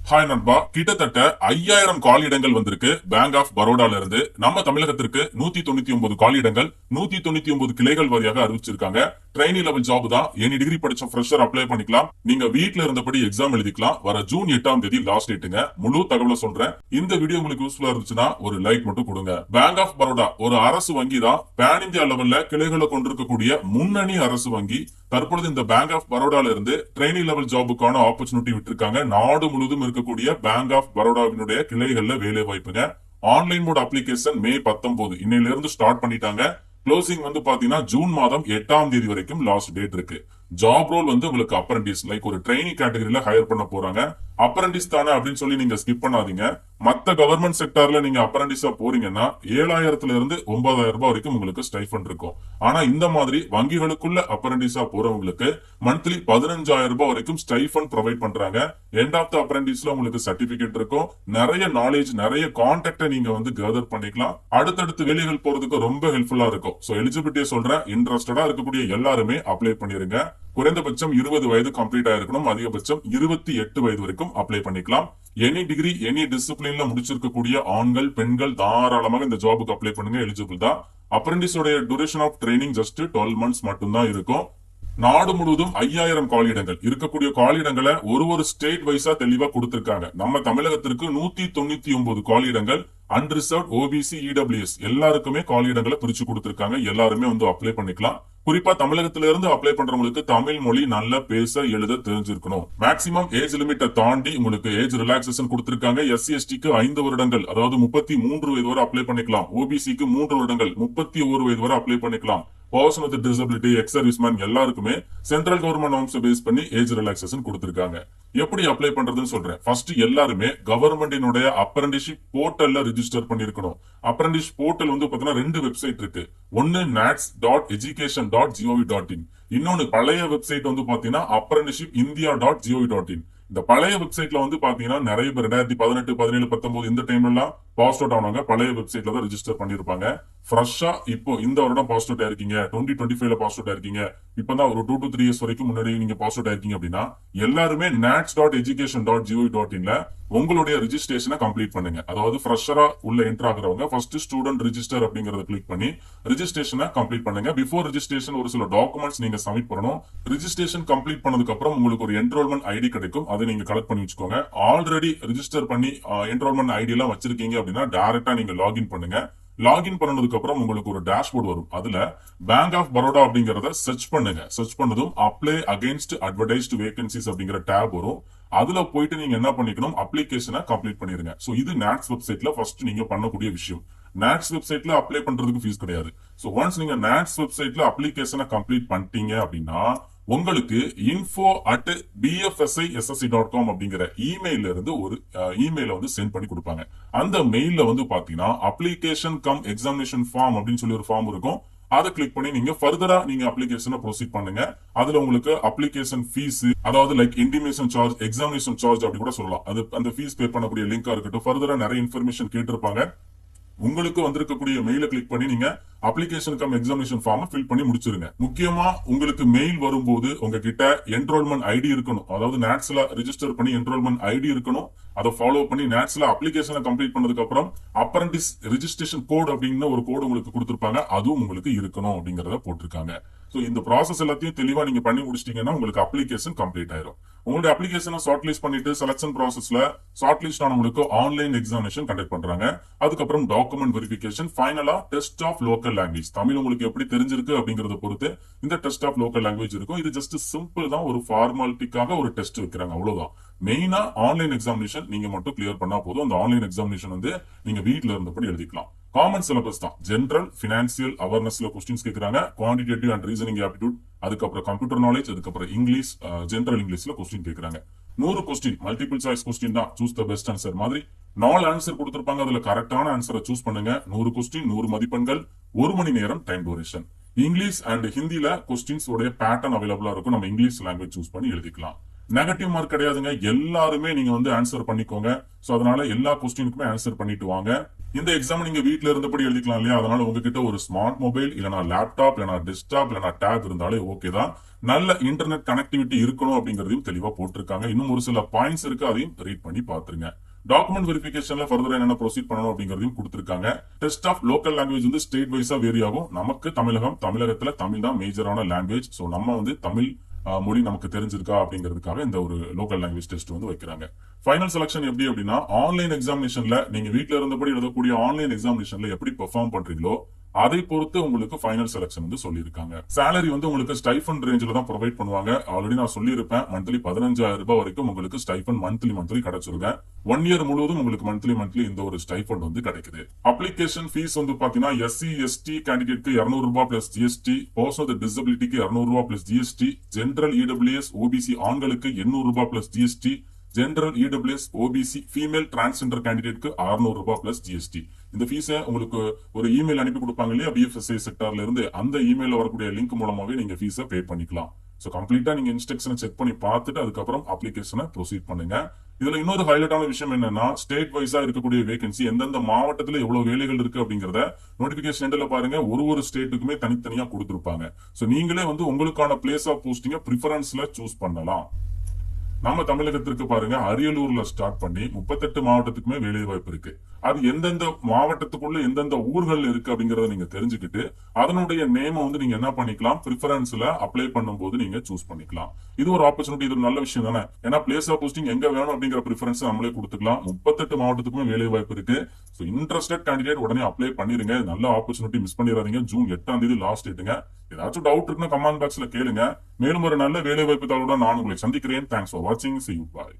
Hi நண்பா, கிட்டத்தட்ட 5000 காலியிடங்கள் வந்திருக்கு பேங்க் ஆஃப் பரோடால இருந்து. நம்ம தமிழகத்திற்கு 199 காலியிடங்கள் 199 கிளைகள் வாரியாக அறிவிச்சிருக்காங்க. ட்ரெயினி லெவல் ஜாப் தான். எனி டிகிரி படிச்ச ஃப்ரெஷர் அப்ளை பண்ணிக்கலாம். நீங்க வீட்ல இருந்தபடி எக்ஸாம் எழுதிக்கலாம். வர ஜூன் 8ஆம் தேதி லாஸ்ட் டேட்டுங்க. முழு தகவலை சொல்றேன். இந்த வீடியோ உங்களுக்கு யூஸ்ஃபுல்லா இருந்துச்சுன்னா ஒரு லைக் மட்டும் கொடுங்க. பேங்க் ஆஃப் பரோடா ஒரு அரசு வங்கி தான். பேன் இந்தியா லெவல்ல கிளைகளை கொண்டிருக்கக்கூடிய முன்னணி அரசு வங்கி. தற்பொழுது இந்த பேங்க் ஆஃப் பரோடால இருந்து ட்ரெயினி லெவல் ஜாபுக்கான ஆப்பர்ச்சுனிட்டி விட்டுருக்காங்க. நாடு முழுவதும் இருக்கக்கூடிய பேங்க் ஆஃப் பரோடாவினுடைய கிளைகள்ல வேலை வாய்ப்புங்க. ஆன்லைன் மோட் அப்ளிகேஷன் மே 19 இன்னையில இருந்து ஸ்டார்ட் பண்ணிட்டாங்க. க்ளோசிங் வந்து பாத்தீங்கன்னா ஜூன் மாதம் 8ஆம் தேதி வரைக்கும் லாஸ்ட் டேட் இருக்கு. ஜாப் ரோல் வந்து உங்களுக்கு அப்ரண்டிஸ் லைக் ஒரு ட்ரெயினி கேட்டகரியில ஹையர் பண்ண போறாங்க. அப்ரண்டிஸ் தானே அப்படின்னு சொல்லி நீங்க ஸ்கிப் பண்ணாதீங்க. மத்த கவர்மெண்ட் செக்டார்ல நீங்க அப்ரண்டிஸா போறீங்கன்னா 7000 இருந்து 9000 ரூபாய் வரைக்கும் உங்களுக்கு ஸ்டைஃபண்ட் இருக்கும். ஆனா இந்த மாதிரி வங்கிகளுக்குள்ள அப்ரண்டிஸா போறவங்களுக்கு மந்த்லி 15,000 ரூபாய் வரைக்கும் ஸ்டைஃபண்ட் ப்ரொவைட் பண்றாங்க. எண்ட் ஆஃப் த அப்ரண்டிஸ்ல உங்களுக்கு சர்டிபிகேட் இருக்கும். நிறைய நாலேஜ், நிறைய கான்டாக்ட நீங்க வந்து கேதர் பண்ணிக்கலாம். அடுத்தடுத்து வேலைகள் போறதுக்கு ரொம்ப ஹெல்ப்ஃபுல்லா இருக்கும். சோ எலிஜிபிலிட்டியை சொல்றேன். இன்ட்ரெஸ்டடா இருக்கக்கூடிய எல்லாருமே அப்ளை பண்ணிருங்க. குறைந்தபட்சம் 20 வயது கம்ப்ளீட் ஆயிருக்கணும். அதிகபட்சம் 28 வயது வரைக்கும் அப்ளை பண்ணிக்கலாம். எனி டிகிரி, எனி டிசிப்ளின்ல முடிச்சிருக்கக்கூடிய ஆண்கள், பெண்கள் தாராளமாக இந்த ஜாபுக்கு அப்ளை பண்ணுங்க. எலிஜிபிள் தான். அப்ரண்டிஸோட duration of training just 12 months மட்டும்தான் இருக்கும். நாடு முழுவதும் 5000 காலியிடங்கள் இருக்கக்கூடிய காலியிடங்களை ஒரு ஸ்டேட் வைஸா தெளிவா கொடுத்திருக்காங்க. நம்ம தமிழகத்திற்கு 199 காலியிடங்கள் அன்ரிசர்வ், ஓபிசி, இடபிள்யூஎஸ் எல்லாருக்குமே காலியிடங்களை பிரிச்சு கொடுத்திருக்காங்க. எல்லாருமே வந்து அப்ளை பண்ணிக்கலாம். குறிப்பா தமிழகத்தில இருந்து அப்ளை பண்றவங்களுக்கு தமிழ் மொழி நல்லா பேச எழுத தெரிஞ்சிருக்கணும். மேக்ஸிமம் ஏஜ் லிமிட்டை தாண்டி உங்களுக்கு ஏஜ் ரிலாக்சேஷன் கொடுத்திருக்காங்க. SC/STக்கு 5 வருடங்கள் அதாவது 33 வயது வரை அப்ளை பண்ணிக்கலாம். ஓபிசிக்கு 3 வருடங்கள் 31 வயது வரை அப்ளை பண்ணிக்கலாம். Person with disability, X serviceman எல்லாருக்குமே சென்ட்ரல் கவர்மெண்ட் நார்ம்ஸ் பேஸ் பண்ணி ஏஜ் ரிலாக்சேஷன் கொடுத்திருக்காங்க. எப்படி அப்ளை பண்றதுன்னு சொல்றேன். ஃபர்ஸ்ட் எல்லாருமே கவர்மெண்டினுடைய அப்ரண்டிஸ்ஷிப் போர்ட்டல்ல ரிஜிஸ்டர் பண்ணிருக்கணும். அப்ரண்டிஸ் போர்ட்டல் வந்து பாத்தீங்கன்னா 2 வெப்சைட் இருக்கு. ஒன்னு nats.education.gov.in, இன்னொன்னு பழைய வெப்சைட் வந்து பாத்தீங்கன்னா apprenticeshippindia.gov.in. இந்த பழைய வெப்சைட்ல வந்து பாத்தீங்கன்னா நிறைய பேர் 2018, 17, 19 இந்த டைம்ல எல்லாம் பாஸ் அவுட் ஆனவங்க பழைய வெப்சைட்ல தான் ரிஜிஸ்டர் பண்ணிருப்பாங்க. ஃப்ரெஷ்ஷா இப்போ இந்த வருடம் பாஸ் அவுட் ஆயிருக்கீங்க, 2025ல பாஸ் அவுட் ஆயிருக்கீங்க, இப்பதான் ஒரு 2 to 3 years வரைக்கும் முன்னாடி நீங்க பாஸ் அவுட் ஆயிருக்கீங்க அப்படின்னா எல்லாருமே nats.education.gov.in உங்களுடைய ரிஜிஸ்ட்ரேஷனை கம்ப்ளீட் பண்ணுங்க. அதாவது ஃப்ரெஷரா உள்ள என்டர் ஆகுறவங்க ஃபர்ஸ்ட் ஸ்டூடெண்ட் ரிஜிஸ்டர் அப்படிங்கறத கிளிக் பண்ணி ரிஜிஸ்ட்ரேஷனை கம்ப்ளீட் பண்ணுங்க. பிஃபோர் ரிஜிஸ்ட்ரேஷன் ஒரு சில டாக்குமெண்ட்ஸ் நீங்க சப்மிட் பண்ணணும். ரிஜிஸ்ட்ரேஷன் கம்ப்ளீட் பண்ணதுக்கு அப்புறம் உங்களுக்கு ஒரு என்ரோல்மெண்ட் ஐடி கிடைக்கும். அதை நீங்க கலெக்ட் பண்ணி வச்சுக்கோங்க. ஆல்ரெடி ரிஜிஸ்டர் பண்ணி என்ரோல்மெண்ட் ஐடி எல்லாம் வச்சிருக்கீங்க அப்படின்னா டைரக்டா நீங்க லாகின் பண்ணுங்க. லாகின் பண்ணதுக்கு அப்புறம் உங்களுக்கு ஒரு டேஷ்போர்ட் வரும். அதுல பேங்க் ஆஃப் பரோடா அப்படிங்கறத சர்ச் பண்ணுங்க. சர்ச் பண்ணதும் அப்ளை அகைன்ஸ்ட் அட்வர்டைஸ்டு வேகன்சிஸ் அப்படிங்கிற டேப் வரும். அதுல போயிட்டு நீங்க என்ன பண்ணிக்கணும், அப்ளிகேஷனை கம்ப்ளீட் பண்ணிருங்க. சோ இது நாட்ஸ் வெப்சைட்ல ஃபர்ஸ்ட் நீங்க பண்ணக்கூடிய விஷயம். நாட்ஸ் வெப்சைட்ல அப்ளை பண்றதுக்கு ஃபீஸ் கிடையாது. சோ ஒன்ஸ் நீங்க நாட்ஸ் வெப்சைட்ல அப்ளிகேஷனை கம்ப்ளீட் பண்ணிட்டீங்க அப்படின்னா உங்களுக்கு info@bfsissc.com அப்படிங்கிற இமெயில இருந்து ஒரு இமெயில வந்து சென்ட் பண்ணி கொடுப்பாங்க. அந்த மெயில்ல வந்து பாத்தீங்கன்னா அப்ளிகேஷன் கம் எக்ஸாமினேஷன் ஃபார்ம் அப்படின்னு சொல்லி ஒரு ஃபார்ம் இருக்கும். அதை கிளிக் பண்ணி நீங்க ஃபர்தரா நீங்க அப்ளிகேஷனை ப்ரொசீட் பண்ணுங்க. அதுல உங்களுக்கு அப்ளிகேஷன் ஃபீஸ், அதாவது like intimation charge, examination charge அப்படி கூட சொல்லலாம். அது அந்த ஃபீஸ் பே பண்ணக்கூடிய லிங்கா இருக்கட்டும். ஃபர்தரா நிறைய இன்ஃபர்மேஷன் கேட்டிருப்பாங்க. உங்களுக்கு வந்திருக்கக்கூடிய மெயில கிளிக் பண்ணி நீங்க application cum examination form fill பண்ணி முடிச்சிருங்க. முக்கியமா உங்களுக்கு மெயில் வரும்போது உங்ககிட்ட என்ரோல்மெண்ட் ஐடி இருக்கணும். அதாவது நாட்ஸ்ல ரிஜிஸ்டர் பண்ணி என்ரோல்மெண்ட் ஐடி இருக்கணும். அதை ஃபாலோ பண்ணி நாட்ஸ்ல அப்ளிகேஷனை கம்ப்ளீட் பண்ணதுக்கு அப்புறம் அப்ரண்டிஸ் ரெஜிஸ்ட்ரேஷன் கோட் அப்படின்னு ஒரு கோட் உங்களுக்கு கொடுத்திருப்பாங்க. அதுவும் உங்களுக்கு இருக்கணும் அப்படிங்கறத போட்டிருக்காங்க. சோ இந்த ப்ராசஸ் எல்லாத்தையும் தெளிவா நீங்க பண்ணி முடிச்சிட்டீங்கன்னா உங்களுக்கு அப்ளிகேஷன் கம்ப்ளீட் ஆயிரும். உங்களுடைய அப்ளிகேஷனை ஷார்ட் லிஸ்ட் பண்ணிட்டு செலக்ஷன் ப்ராசஸ்ல ஷார்ட் லிஸ்ட் ஆனவங்களுக்கு ஆன்லைன் எக்ஸாமினேஷன் கண்டக்ட் பண்றாங்க. அதுக்கப்புறம் டாக்குமெண்ட் வெரிஃபிகேஷன், ஃபைனலா test of local language. Tamil உங்களுக்கு எப்படி தெரிஞ்சிருக்கு அப்படிங்கறத பொறுத்து இந்த டெஸ்ட் ஆஃப் லோக்கல் லாங்குவேஜ் இருக்கும். இது ஜஸ்ட் சிம்பிள் தான், ஒரு ஃபார்மாலிட்டிக்காக ஒரு டெஸ்ட் வைக்கிறாங்க, அவ்வளவுதான். மெயினா ஆன்லைன் எக்ஸாமினேஷன் நீங்க மட்டும் கிளியர் பண்ணா போதும். அந்த ஆன்லைன் எக்ஸாமினேஷன் வந்து நீங்க வீட்ல இருந்தபடி எழுதிக்கலாம். காமன் சிலபஸ் தான். ஜெனரல், பினான்சியல் அவேர்னஸ்ல கொஸ்டின்ஸ் கேக்குறாங்க. குவான்டிடேட்டிவ் அண்ட் ரீசனிங் ஆப்டிடியூட், அதுக்கப்புறம் கம்ப்யூட்டர் நாலேஜ், அதுக்கப்புறம் இங்கிலீஷ், ஜெனரல் இங்கிலீஷ்ல கொஸ்டின் கேக்குறாங்க. 100 கொஸ்டின் மல்டிபிள் சாய்ஸ் கொஸ்டின் தான். சூஸ் த பெஸ்ட் ஆன்சர் மாதிரி 4 ஆன்சர் கொடுத்திருப்பாங்க. அதுல கரெக்டான ஆன்சரை சூஸ் பண்ணுங்க. 100 கொஸ்டின், 100 மதிப்பெண்கள், 1 மணி நேரம் டைம் டூரேஷன். இங்கிலீஷ் அண்ட் ஹிந்தில கொஸ்டின்ஸ் உடைய பேட்டர்ன் அவைலபிளா இருக்கும். நம்ம இங்கிலீஷ் லாங்குவேஜ் சூஸ் பண்ணி எழுதிக்கலாம். நெகட்டிவ் மார்க் கிடையாதுங்க. எல்லாருமே நீங்க வந்து ஆன்சர் பண்ணிக்கோங்க. சோ அதனால எல்லா கொஸ்டினுக்குமே ஆன்சர் பண்ணிட்டு வாங்க. இந்த எக்ஸாம் நீங்க வீட்ல இருந்தபடி எழுதிக்கலாம் இல்லையா? அதனால உங்ககிட்ட ஒரு ஸ்மார்ட் மொபைல் இல்லனா லேப்டாப் இல்லனா டெஸ்க்டாப் இல்லனா டேப் இருந்தாலே ஓகே தான். நல்ல இன்டர்நெட் கனெக்டிவிட்டி இருக்கணும் அப்படிங்கறதையும் தெளிவா போட்டிருக்காங்க. இன்னும் ஒரு சில பாயிண்ட்ஸ் இருக்கு, அதையும் ரீட் பண்ணி பாத்துருங்க. டாக்குமெண்ட் வெரிஃபிகேஷன்ல ஃபர்தரா என்னென்ன ப்ரொசீட் பண்ணணும் அப்படிங்கறதையும் கொடுத்திருக்காங்க. டெஸ்ட் ஆஃப் லோக்கல் லாங்குவேஜ் வந்து ஸ்டேட் வைஸா வேரி ஆகும். நமக்கு தமிழகத்துல தமிழ் தான் மேஜரான லாங்குவேஜ். சோ நம்ம வந்து தமிழ் மொழி நமக்கு தெரிஞ்சிருக்கா அப்படிங்கிறதுக்காக இந்த ஒரு லோக்கல் லாங்குவேஜ் டெஸ்ட் வந்து வைக்கிறாங்க. ஃபைனல் செலக்ஷன் எப்படி அப்படின்னா, ஆன்லைன் எக்ஸாமினேஷன்ல நீங்க வீட்ல இருந்தபடி எழுதக்கூடிய ஆன்லைன் எக்ஸாமினேஷன்ல எப்படி பெர்ஃபார்ம் பண்றீங்களோ அதை பொறுத்து உங்களுக்கு ஃபைனல் செலக்ஷன் வந்து சொல்லியிருக்காங்க. சேலரி வந்து உங்களுக்கு ஸ்டைஃபண்ட் ரேஞ்சில தான் ப்ரொவைட் பண்ணுவாங்க. ஆல்ரெடி நான் சொல்லியிருப்பேன், மந்த்லி 15,000 ரூபாய் வரைக்கும் உங்களுக்கு ஸ்டைஃபண்ட் மந்த்லி கிடைச்சிருங்க. 1 இயர் முழுவதும் உங்களுக்கு மந்த்லி இந்த ஒரு ஸ்டைஃபண்ட் வந்து கிடைக்குது. அப்ளிகேஷன் ஃபீஸ் வந்து பாத்தீங்கன்னா எஸ்சி எஸ்டி கேண்டிடேட்க்கு 200 ரூபாய் பிளஸ் ஜிஎஸ்டி, பர்சன் வித் டிசபிலிட்டிக்கு 200 ரூபாய் plus GST, general EWS OBC ஆண்களுக்கு 800 ரூபாய் plus GST, general EWS OBC female transgender கேண்டிடேட்க்கு 600 ரூபாய் பிளஸ் ஜிஎஸ்டி. இந்த ஃபீஸை உங்களுக்கு ஒரு இமெயில் அனுப்பி கொடுப்பாங்க இல்லையா, பிஎஃப்எஸ்ஐ செக்டார்ல இருந்து, அந்த இமெயில வரக்கூடிய லிங்க் மூலமாவே நீங்க ஃபீஸை பே பண்ணிக்கலாம். சோ கம்ப்ளீட்டா நீங்க இன்ஸ்ட்ரக்ஷனை செக் பண்ணி பார்த்துட்டு அதுக்கப்புறம் அப்ளிகேஷனை ப்ரொசீட் பண்ணுங்க. இதுல இன்னொரு ஹைலைட்டான விஷயம் என்னன்னா, ஸ்டேட் வைஸா இருக்கக்கூடிய வேகன்சி எந்தெந்த மாவட்டத்துல எவ்வளவு வேலைகள் இருக்கு அப்படிங்கறத நோட்டிபிகேஷன் எண்ட்ல பாருங்க. ஒரு ஸ்டேட்டுக்குமே தனித்தனியா கொடுத்திருப்பாங்க. சோ நீங்களே வந்து உங்களுக்கான பிளேஸ் ஆஃப் போஸ்டிங்க பிரிஃபரன்ஸ்ல சூஸ் பண்ணலாம். நம்ம தமிழகத்திற்கு பாருங்க, அரியலூர்ல ஸ்டார்ட் பண்ணி 38 மாவட்டத்துக்குமே வேலை வாய்ப்பு இருக்கு. அது எந்தெந்த மாவட்டத்துக்குள்ள எந்தெந்த ஊர்கள் இருக்கு அப்படிங்கறத நீங்க தெரிஞ்சுக்கிட்டு அதனுடைய நேம வந்து நீங்க என்ன பண்ணிக்கலாம், பிரிஃபரன்ஸ்ல அப்ளை பண்ணும்போது நீங்க சூஸ் பண்ணிக்கலாம். இது ஒரு ஆப்பர்ச்சுனிட்டி, இது ஒரு நல்ல விஷயம் தானே. ஏன்னா பிளேஸ் ஆஃப் போஸ்டிங் எங்க வேணும் அப்படிங்கிற பிரிஃபரன்ஸ் நம்மளே கொடுத்துக்கலாம். 38 மாவட்டத்துக்குமே வேலை வாய்ப்பு இருக்கு. சோ இன்ட்ரெஸ்டட் கேண்டிடேட் உடனே அப்ளை பண்ணிருங்க. நல்ல ஆப்பர்ச்சுனிட்டி, மிஸ் பண்ணிடாதீங்க. ஜூன் 8ஆம் தேதி லாஸ்ட் டேட்டுங்க. ஏதாச்சும் டவுட் இருக்குன்னா கமெண்ட் பாக்ஸ்ல கேளுங்க. மேலும் ஒரு நல்ல வேலை வாய்ப்பு தாளோட நான் உங்களை சந்திக்கிறேன். தேங்க்ஸ் ஃபார் வாட்சிங். See you. Bye.